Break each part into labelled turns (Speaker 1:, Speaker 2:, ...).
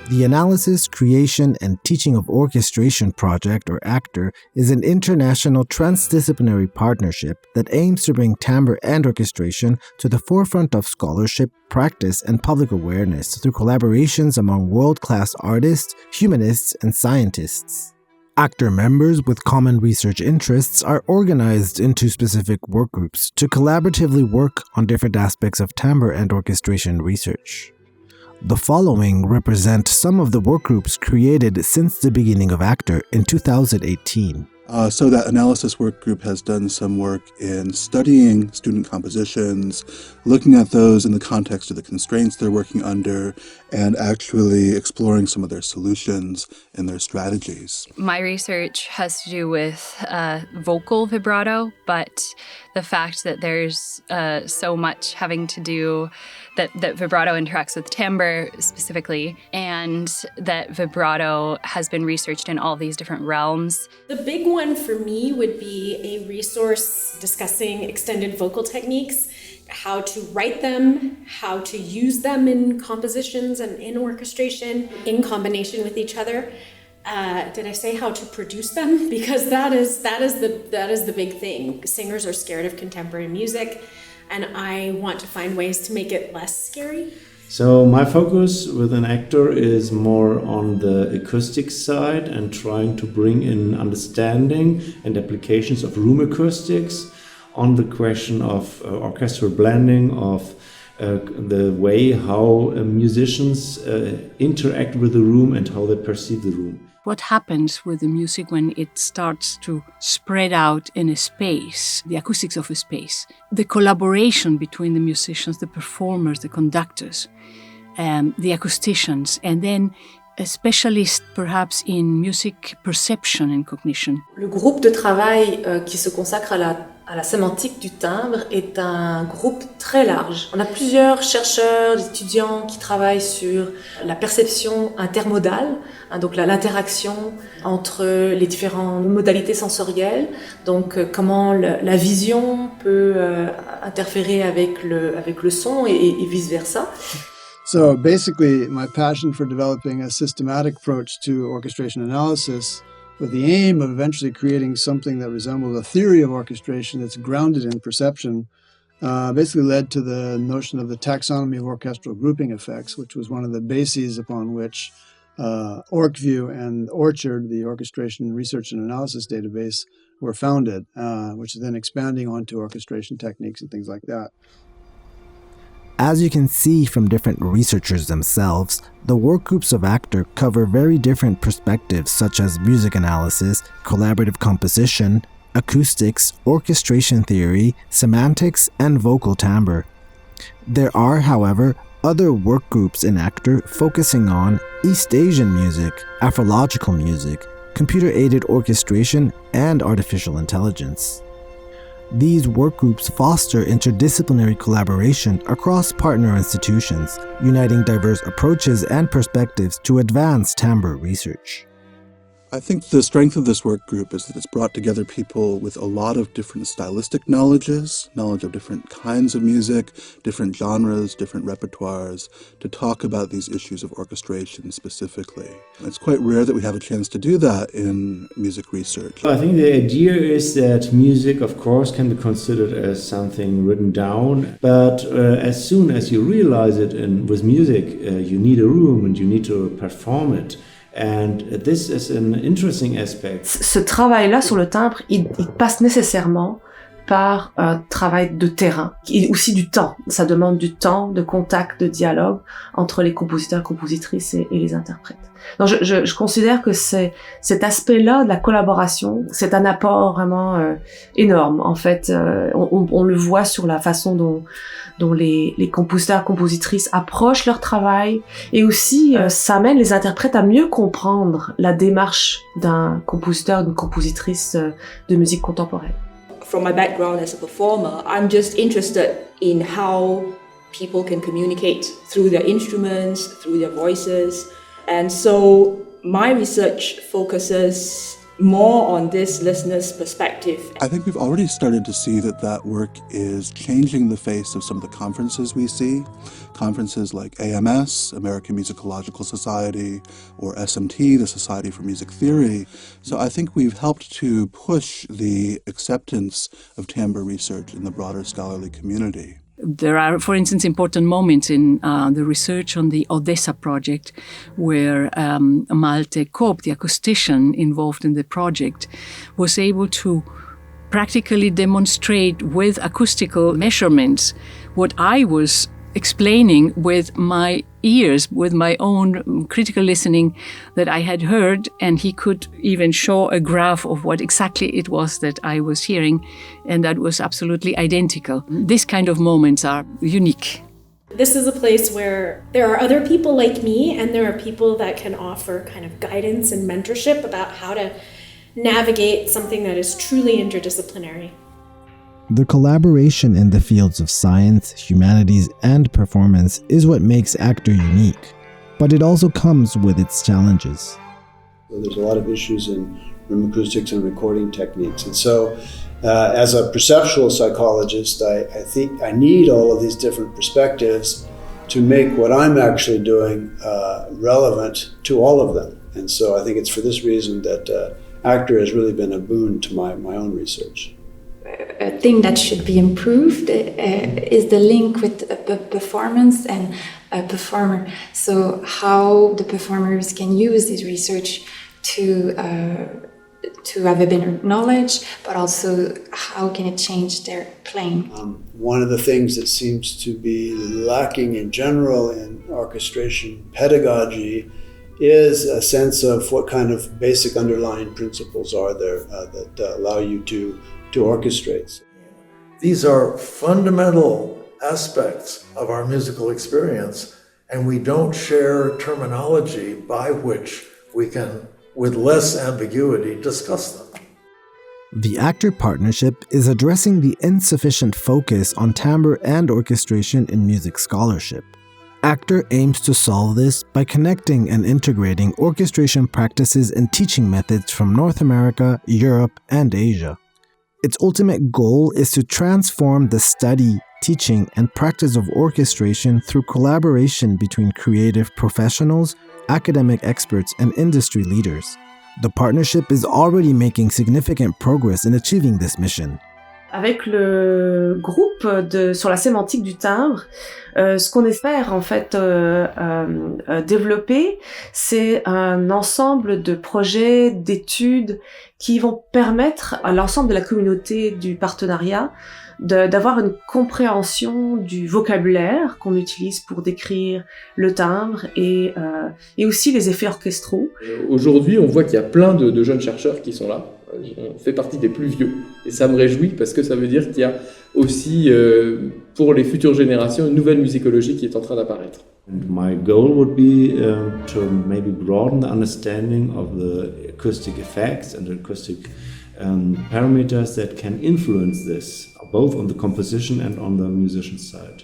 Speaker 1: The Analysis, Creation, and Teaching of Orchestration Project, or ACTOR, is an international transdisciplinary partnership that aims to bring timbre and orchestration to the forefront of scholarship, practice, and public awareness through collaborations among world-class artists, humanists, and scientists. ACTOR members with common research interests are organized into specific workgroups to collaboratively work on different aspects of timbre and orchestration research. The following represent some of the workgroups created since the beginning of ACTOR in 2018.
Speaker 2: So that analysis work group has done some work in studying student compositions, looking at those in the context of the constraints they're working under, and actually exploring some of their solutions and their strategies.
Speaker 3: My research has to do with vocal vibrato, but the fact that there's so much having to do that vibrato interacts with timbre specifically, and that vibrato has been researched in all these different realms.
Speaker 4: The big one for me would be a resource discussing extended vocal techniques, how to write them, how to use them in compositions and in orchestration in combination with each other. Did I say how to produce them? Because that is the big thing. Singers are scared of contemporary music, and I want to find ways to make it less scary.
Speaker 5: So my focus with an ACTOR is more on the acoustic side and trying to bring in understanding and applications of room acoustics on the question of orchestral blending, of the way how musicians interact with the room and how they perceive the room.
Speaker 6: What happens with the music when it starts to spread out in a space, the acoustics of a space, the collaboration between the musicians, the performers, the conductors, the acousticians, and then a specialist perhaps in music perception and cognition.
Speaker 7: Le groupe de travail qui se consacre à la sémantique du timbre est un groupe très large. On a plusieurs chercheurs, étudiants qui travaillent sur la perception intermodale, donc l'interaction entre les différentes modalités sensorielles, donc comment la vision peut interférer avec le son et vice-versa.
Speaker 8: So basically, my passion for developing a systematic approach to orchestration analysis with the aim of eventually creating something that resembles a theory of orchestration that's grounded in perception basically led to the notion of the taxonomy of orchestral grouping effects, which was one of the bases upon which OrcView and Orchard, the orchestration research and analysis database, were founded, which is then expanding onto orchestration techniques and things like that.
Speaker 1: As you can see from different researchers themselves, the workgroups of ACTOR cover very different perspectives such as music analysis, collaborative composition, acoustics, orchestration theory, semantics, and vocal timbre. There are, however, other workgroups in ACTOR focusing on East Asian music, Afrological music, computer-aided orchestration, and artificial intelligence. These workgroups foster interdisciplinary collaboration across partner institutions, uniting diverse approaches and perspectives to advance timbre research.
Speaker 2: I think the strength of this work group is that it's brought together people with a lot of different stylistic knowledge of different kinds of music, different genres, different repertoires, to talk about these issues of orchestration specifically. It's quite rare that we have a chance to do that in music research.
Speaker 5: I think the idea is that music, of course, can be considered as something written down, but as soon as you realize it with music, you need a room and you need to perform it. And this is an interesting aspect.
Speaker 7: Ce travail-là sur le timbre, il passe nécessairement par un travail de terrain, et aussi du temps. Ça demande du temps, de contact, de dialogue entre les compositeurs, compositrices et les interprètes. Donc je considère que cet aspect-là de la collaboration, c'est un apport vraiment énorme. En fait, on le voit sur la façon dont les compositeurs, compositrices approchent leur travail, et aussi ça amène les interprètes à mieux comprendre la démarche d'un compositeur, d'une compositrice de musique contemporaine.
Speaker 9: From my background as a performer, I'm just interested in how people can communicate through their instruments, through their voices. And so my research focuses more on this listener's perspective.
Speaker 2: I think we've already started to see that work is changing the face of some of the conferences we see. Conferences like AMS, American Musicological Society, or SMT, the Society for Music Theory. So I think we've helped to push the acceptance of timbre research in the broader scholarly community.
Speaker 6: There are, for instance, important moments in the research on the Odessa project where Malte Koop, the acoustician involved in the project, was able to practically demonstrate with acoustical measurements what I was explaining with my ears, with my own critical listening that I had heard, and he could even show a graph of what exactly it was that I was hearing, and that was absolutely identical. These kind of moments are unique.
Speaker 4: This is a place where there are other people like me, and there are people that can offer kind of guidance and mentorship about how to navigate something that is truly interdisciplinary.
Speaker 1: The collaboration in the fields of science, humanities, and performance is what makes Actor unique, but it also comes with its challenges.
Speaker 10: There's a lot of issues in room acoustics and recording techniques, and so as a perceptual psychologist, I think I need all of these different perspectives to make what I'm actually doing relevant to all of them. And so I think it's for this reason that Actor has really been a boon to my own research.
Speaker 11: A thing that should be improved is the link with performance and a performer. So how the performers can use this research to have a better knowledge, but also how can it change their playing.
Speaker 10: One of the things that seems to be lacking in general in orchestration pedagogy is a sense of what kind of basic underlying principles are there that allow you to orchestrate.
Speaker 12: These are fundamental aspects of our musical experience, and we don't share terminology by which we can, with less ambiguity, discuss them.
Speaker 1: The Actor Partnership is addressing the insufficient focus on timbre and orchestration in music scholarship. Actor aims to solve this by connecting and integrating orchestration practices and teaching methods from North America, Europe, and Asia. Its ultimate goal is to transform the study, teaching, and practice of orchestration through collaboration between creative professionals, academic experts, and industry leaders. The partnership is already making significant progress in achieving this mission.
Speaker 7: Avec le groupe sur la sémantique du timbre, ce qu'on espère en fait développer, c'est un ensemble de projets, d'études qui vont permettre à l'ensemble de la communauté du partenariat d'avoir une compréhension du vocabulaire qu'on utilise pour décrire le timbre et aussi les effets orchestraux.
Speaker 13: Aujourd'hui, on voit qu'il y a plein de jeunes chercheurs qui sont là. On fait partie des plus vieux. Et ça me réjouit parce que ça veut dire qu'il y a aussi, pour les futures générations, une nouvelle musicologie qui est en train d'apparaître.
Speaker 5: And my goal would be to maybe broaden the understanding of the acoustic effects and the acoustic parameters that can influence this, both on the composition and on the musician's side.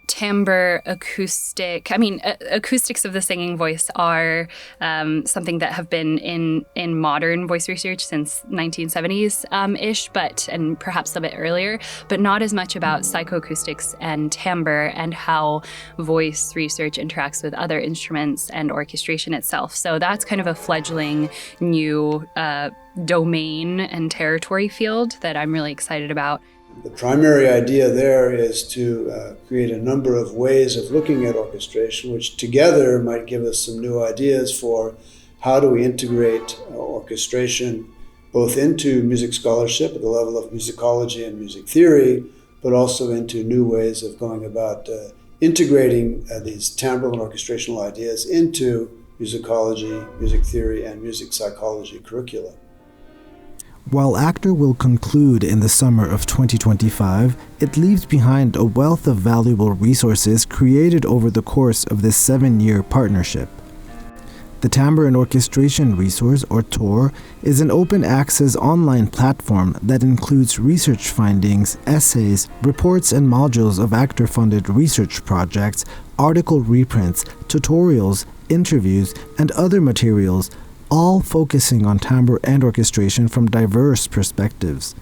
Speaker 3: Timbre, acoustic. I mean, acoustics of the singing voice are something that have been in modern voice research since 1970s-ish, and perhaps a bit earlier, but not as much about psychoacoustics and timbre and how voice research interacts with other instruments and orchestration itself. So that's kind of a fledgling new domain and territory field that I'm really excited about.
Speaker 10: The primary idea there is to create a number of ways of looking at orchestration, which together might give us some new ideas for how do we integrate orchestration both into music scholarship at the level of musicology and music theory, but also into new ways of going about integrating these timbral and orchestrational ideas into musicology, music theory, and music psychology curricula.
Speaker 1: While Actor will conclude in the summer of 2025, it leaves behind a wealth of valuable resources created over the course of this 7-year partnership. The Timbre and Orchestration Resource, or TOR, is an open-access online platform that includes research findings, essays, reports, and modules of Actor-funded research projects, article reprints, tutorials, interviews, and other materials, all focusing on timbre and orchestration from diverse perspectives.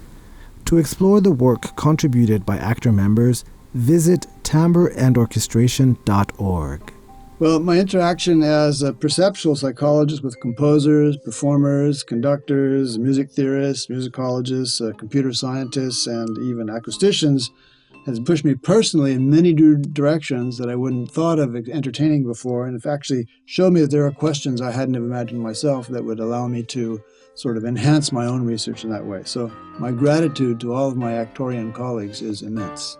Speaker 1: To explore the work contributed by actor members, visit timbreandorchestration.org.
Speaker 8: Well, my interaction as a perceptual psychologist with composers, performers, conductors, music theorists, musicologists, computer scientists, and even acousticians has pushed me personally in many directions that I wouldn't have thought of entertaining before, and have actually showed me that there are questions I hadn't imagined myself that would allow me to sort of enhance my own research in that way. So my gratitude to all of my Actorian colleagues is immense.